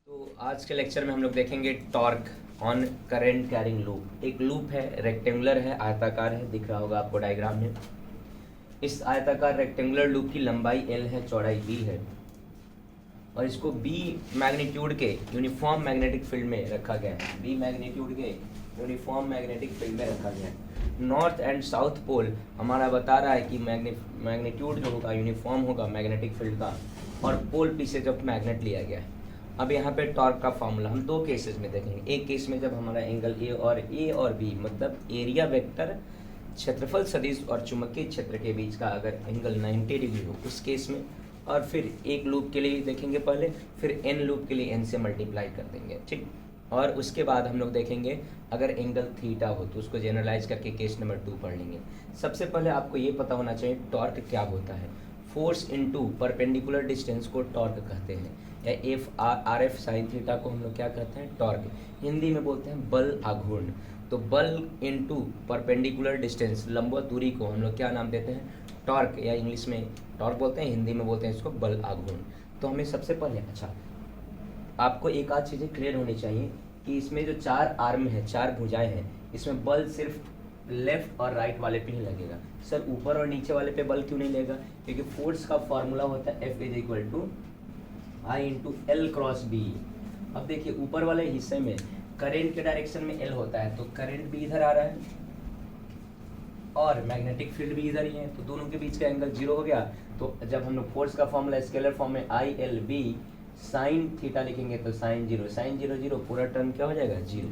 तो आज के लेक्चर में हम लोग देखेंगे torque on current carrying loop. एक लूप है, रेक्टेंगुलर है, आयताकार है, दिख रहा होगा आपको डायग्राम में। इस आयताकार रेक्टेंगुलर लूप की लंबाई L है, चौड़ाई B है और इसको B मैग्नीट्यूड के यूनिफॉर्म मैग्नेटिक फील्ड में रखा गया है। B मैग्नीट्यूड के यूनिफॉर्म मैग्नेटिक फील्ड में रखा गया है। नॉर्थ एंड साउथ पोल हमारा बता रहा है कि मैग्नीट्यूड जो होगा यूनिफॉर्म होगा मैग्नेटिक फील्ड का, और पोल पी से जब मैग्नेट लिया गया है। अब यहाँ पे टॉर्क का फॉर्मूला हम दो केसेस में देखेंगे। एक केस में जब हमारा एंगल ए और बी मतलब एरिया वेक्टर, क्षेत्रफल सदिश और चुंबकीय क्षेत्र के बीच का अगर एंगल 90 डिग्री हो उस केस में, और फिर एक लूप के लिए देखेंगे पहले, फिर n लूप के लिए n से मल्टीप्लाई कर देंगे, ठीक। और उसके बाद हम लोग देखेंगे अगर एंगल थीटा हो तो उसको जनरलाइज करके केस नंबर 2 पढ़ लेंगे। सबसे पहले आपको ये पता होना चाहिए टॉर्क क्या होता है। फोर्स इनटू परपेंडिकुलर डिस्टेंस को टॉर्क कहते हैं, या RF साइन थीटा को हम लोग क्या कहते हैं, टॉर्क। हिंदी में बोलते हैं बल आघूर्ण। तो बल इनटू परपेंडिकुलर डिस्टेंस, लंबवत दूरी को हम लोग क्या नाम देते हैं, टॉर्क, या इंग्लिश में टॉर्क बोलते हैं, हिंदी में बोलते हैं इसको बल आघूर्ण। तो हमें सबसे पहले आपको एक आध चीज़ें क्लियर होनी चाहिए कि इसमें जो 4 आर्म है, 4 भुजाएं हैं, इसमें बल सिर्फ लेफ्ट और राइट वाले पे ही लगेगा। सर ऊपर और नीचे वाले पे बल क्यों नहीं लगेगा? क्योंकि फोर्स का फॉर्मूला होता है F = I × L × B। अब देखिए ऊपर वाले हिस्से में करंट के डायरेक्शन में L होता है, तो करंट भी इधर आ रहा है और मैग्नेटिक फील्ड भी इधर ही है, तो दोनों के बीच का एंगल 0 हो गया। तो जब हम लोग फोर्स का फॉर्मूला स्केलर फॉर्म में ILB साइन थीटा लिखेंगे तो साइन 0 पूरा टर्म क्या हो जाएगा, 0।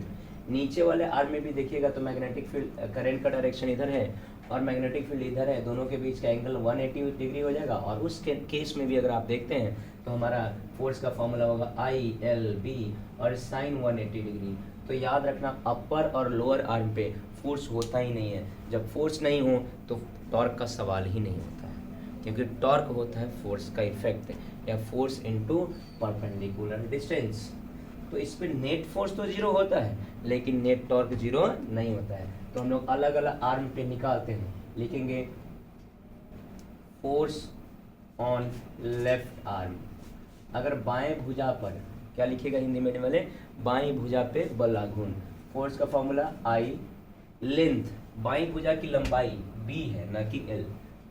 नीचे वाले आर्म में भी देखिएगा तो मैग्नेटिक फील्ड, करंट का डायरेक्शन इधर है और मैग्नेटिक फील्ड इधर है, दोनों के बीच का एंगल 180 डिग्री हो जाएगा। और उस केस में भी अगर आप देखते हैं तो हमारा फोर्स का फॉर्मूला होगा ILB और साइन 180 डिग्री। तो याद रखना अपर और लोअर आर्म पे फोर्स होता ही नहीं है। जब फोर्स नहीं हो तो टॉर्क का सवाल ही नहीं होता है, क्योंकि टॉर्क होता है फोर्स का इफेक्ट, या फोर्स इनटू परपेंडिकुलर डिस्टेंस। तो इस पे नेट फोर्स तो 0 होता है लेकिन नेट टॉर्क 0 नहीं होता है। तो हम लोग अलग अलग आर्म पे निकालते हैं, लिखेंगे फोर्स ऑन लेफ्ट आर्म। अगर बाएं भुजा पर क्या लिखेगा हिंदी मीडियम वाले, बाएं भुजा पे बल आघूर्ण। फोर्स का फॉर्मूला I, लेंथ बाएं भुजा की लंबाई B है ना कि L,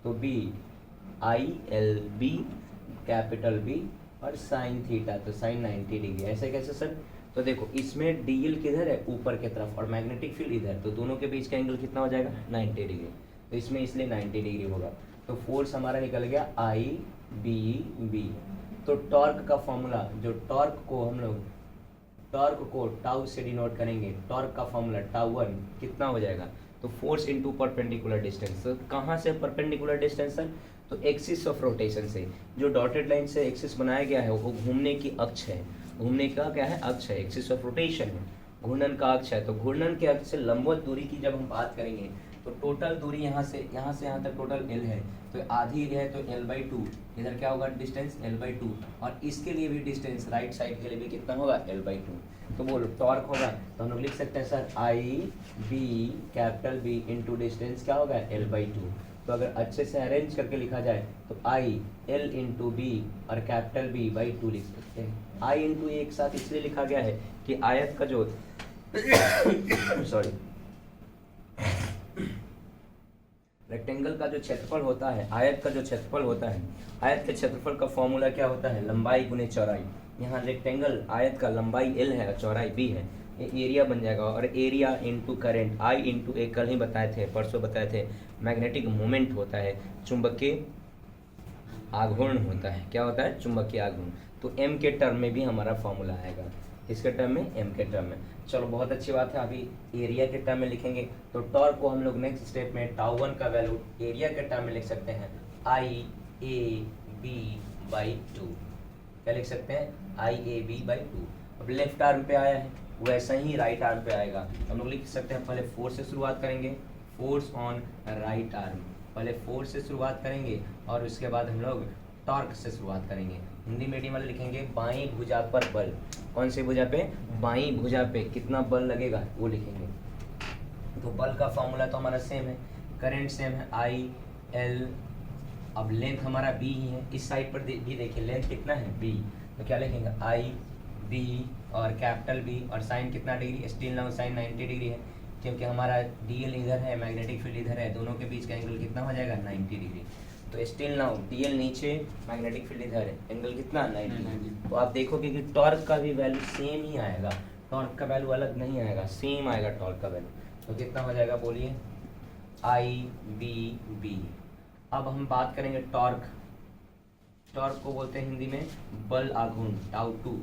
तो B ILB कैपिटल B और साइन थीटा तो साइन 90 डिग्री। ऐसे कैसे सर? तो देखो इसमें DL किधर है, ऊपर की तरफ, और मैग्नेटिक फील्ड इधर, तो दोनों के बीच का एंगल कितना हो जाएगा, 90 डिग्री। तो इसमें इसलिए 90 डिग्री होगा। तो फोर्स हमारा निकल गया IBB। तो टॉर्क का फॉर्मूला, जो टॉर्क को टाउ से डिनोट करेंगे, टॉर्क का फॉर्मूला टाउ1 कितना हो जाएगा, तो फोर्स इनटू परपेंडिकुलर डिस्टेंस। तो कहाँ से परपेंडिकुलर डिस्टेंस सर? तो एक्सिस ऑफ रोटेशन से, जो डॉटेड लाइन से एक्सिस बनाया गया है वो घूमने की अक्ष है, घूमने का क्या है, अक्ष है, एक्सिस ऑफ रोटेशन है, घूर्णन का अक्ष है। तो घूर्णन के अक्ष से लंबवत दूरी की जब हम बात करेंगे तो टोटल दूरी यहाँ से यहाँ तक टोटल L है, तो आधी है तो L/2, इधर क्या होगा डिस्टेंस L/2, और इसके लिए भी डिस्टेंस राइट साइड के लिए भी कितना होगा, L/2। तो बोलो टॉर्क होगा, तो हम लोग लिख सकते हैं sir IB capital B into distance क्या होगा, L/2। तो अगर अच्छे से अरेंज करके लिखा जाए तो IL × B और कैपिटल B/2 लिख सकते हैं। I × एक साथ इसलिए लिखा गया है कि आयत का जो सॉरी रेक्टेंगल का जो क्षेत्रफल होता है, आयत का जो क्षेत्रफल होता है, आयत के क्षेत्रफल का फॉर्मूला क्या होता है, लंबाई गुने चौड़ाई। यहाँ रेक्टेंगल आयत का लंबाई L है और चौड़ाई B है, ये एरिया बन जाएगा। और area into current I × A, कल ही बताए थे, परसों बताए थे, मैग्नेटिक मोमेंट होता है, चुंबकीय आघूर्ण होता है। क्या होता है, चुंबकीय आघूर्ण। तो M के टर्म में भी हमारा फॉर्मूला आएगा, इसके टर्म में, M के टर्म में। चलो बहुत अच्छी बात है। अभी एरिया के टर्म में लिखेंगे तो टॉर्क को हम लोग नेक्स्ट स्टेप में टाउ1 का वैल्यू एरिया के टर्म में लिख सकते हैं IAB/2। क्या लिख सकते हैं, IAB/2। अब लेफ्ट आर्म पे आया है वैसा ही राइट आर्म पे आएगा, हम लोग लिख सकते हैं। पहले फोर्स से शुरुआत करेंगे, फोर्स ऑन राइट आर्म, पहले फोर्स से शुरुआत करेंगे और उसके बाद हम लोग टॉर्क से शुरुआत करेंगे। हिंदी मीडियम वाले लिखेंगे बाईं भुजा पर बल। कौन सी भुजा पे, बाईं भुजा पे कितना बल लगेगा वो लिखेंगे। तो बल का फॉर्मूला तो हमारा सेम है, करंट सेम है IL। अब लेंथ हमारा B ही है, इस साइड पर भी देखिए लेंथ कितना है B, तो क्या लिखेंगे बी और कैपिटल बी और साइन कितना degree, still now sine 90 degree है, क्योंकि हमारा डी एल इधर है, मैग्नेटिक फील्ड इधर है, दोनों के बीच का एंगल कितना हो जाएगा 90 डिग्री। तो स्टिल नाउ डी एल नीचे, मैग्नेटिक फील्ड इधर है, एंगल कितना 90। तो आप देखोगे कि टॉर्क का भी वैल्यू सेम ही आएगा, टॉर्क का वैल्यू अलग नहीं आएगा, सेम आएगा टॉर्क का वैल्यू। तो कितना हो जाएगा बोलिए, आई बी बी। अब हम बात करेंगे टॉर्क। टॉर्क को बोलते हैं हिंदी में बल आघूर्ण, टाउ टू।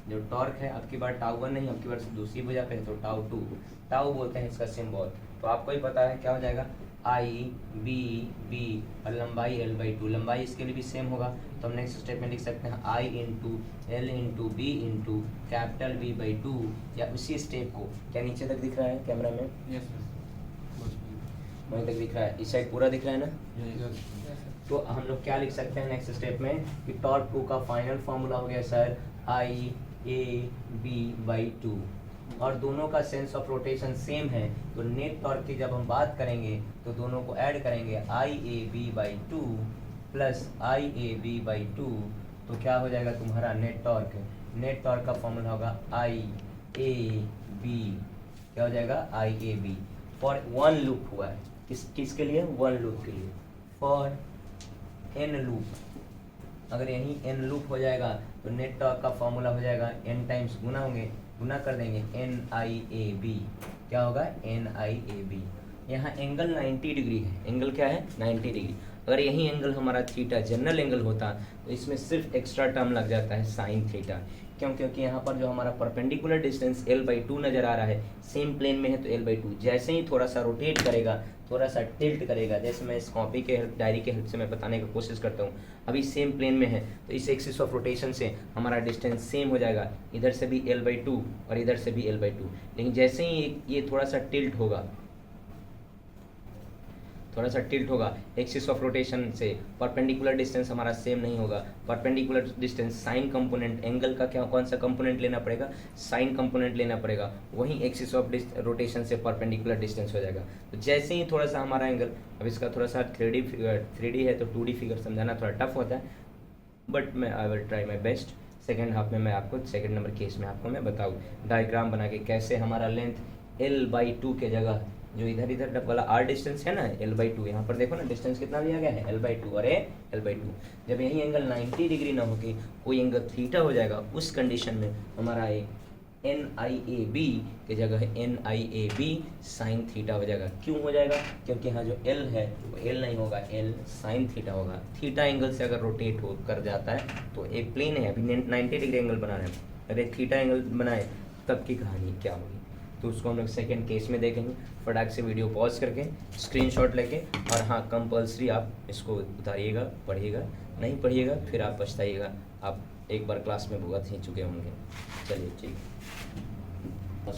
जो टॉर्क है आपकी बार टाउ वन नहीं, आपकी बार दूसरी भुजा पे है तो टाउ टू, टाउ बोलते हैं इसका सिंबल। तो आपको ही पता है क्या हो जाएगा, आई बी बी और लंबाई एल बाई टू, लंबाई इसके लिए भी सेम होगा। तो हम नेक्स्ट स्टेप में लिख सकते हैं I into L into B into capital B by two, या उसी स्टेप को, क्या नीचे तक दिख रहा है कैमरा में? यस सर, वहीं तक दिख रहा है, इस साइड पूरा दिख रहा है ना? यस। तो हम लोग क्या लिख सकते हैं नेक्स्ट स्टेप में कि टॉर्क टू का फाइनल फॉर्मूला हो गया sir I A B by two, और दोनों का सेंस ऑफ रोटेशन सेम है। तो नेट टॉर्क की जब हम बात करेंगे तो दोनों को ऐड करेंगे, I A B by two plus I A B by two, तो क्या हो जाएगा तुम्हारा नेट टॉर्क। नेट टॉर्क का फॉर्मूला होगा आई ए बी, क्या हो जाएगा I A B for one loop हुआ है, किसके लिए, वन लूप के लिए, फॉर एन लूप। अगर यही एन लूप हो जाएगा तो नेट टॉर्क का फॉर्मूला हो जाएगा एन टाइम्स गुना होंगे, गुना कर देंगे एन आई ए बी, क्या होगा एन आई ए बी। यहाँ एंगल 90 डिग्री है, एंगल क्या है 90 डिग्री। अगर यही एंगल हमारा थीटा जनरल एंगल होता तो इसमें सिर्फ एक्स्ट्रा टर्म लग जाता है साइन थीटा। क्यों? क्योंकि यहाँ पर जो हमारा perpendicular distance l by two नजर आ रहा है, सेम प्लेन में है तो l बाई टू, जैसे ही थोड़ा सा रोटेट करेगा, थोड़ा सा टिल्ट करेगा, जैसे मैं इस कॉपी के डायरी के हेल्प से मैं बताने की कोशिश करता हूँ, अभी सेम प्लेन में है तो इस एक्सिस ऑफ रोटेशन से हमारा डिस्टेंस सेम हो जाएगा, इधर से भी l बाई टू और इधर से भी l बाई टू। लेकिन जैसे ही ये थोड़ा सा टिल्ट होगा, थोड़ा सा टिल्ट होगा एक्सिस ऑफ रोटेशन से, परपेंडिकुलर डिस्टेंस हमारा सेम नहीं होगा। Perpendicular distance sign component, angle का क्या कौन सा कंपोनेंट लेना पड़ेगा, साइन कंपोनेंट लेना पड़ेगा, वही एक्सिस ऑफ रोटेशन से परपेंडिकुलर डिस्टेंस हो जाएगा। तो जैसे ही थोड़ा सा हमारा एंगल, अब इसका थोड़ा सा 3D है तो 2D फिगर समझाना थोड़ा टफ होता है, बट मैं I will try my best. Second half में मैं आपको, सेकेंड नंबर केस में आपको मैं बताऊँ डायग्राम बना के कैसे हमारा लेंथ l बाई टू के जगह जो इधर इधर वाला r डिस्टेंस है ना l बाई टू, यहाँ पर देखो ना डिस्टेंस कितना दिया गया है l बाई टू और l बाई टू। जब यही एंगल 90 डिग्री ना होके कोई एंगल थीटा हो जाएगा, उस कंडीशन में हमारा एक एन आई ए बी के जगह N I A B sine theta हो जाएगा। क्यों हो जाएगा? क्योंकि यहाँ जो l है वो l नहीं होगा, l साइन थीटा होगा। थीटा एंगल से अगर रोटेट हो कर जाता है तो एक प्लेन है, अभी 90 डिग्री एंगल बना रहे हैं, अरे थीटा एंगल बनाए तब की कहानी क्या होगी, तो उसको हम लोग सेकेंड केस में देखेंगे। फटाक से वीडियो पॉज करके स्क्रीनशॉट लेके, और हाँ कंपल्सरी आप इसको उतारिएगा, पढ़िएगा, नहीं पढ़िएगा फिर आप पछताइएगा, आप एक बार क्लास में भुगत ही चुके होंगे। चलिए ठीक है।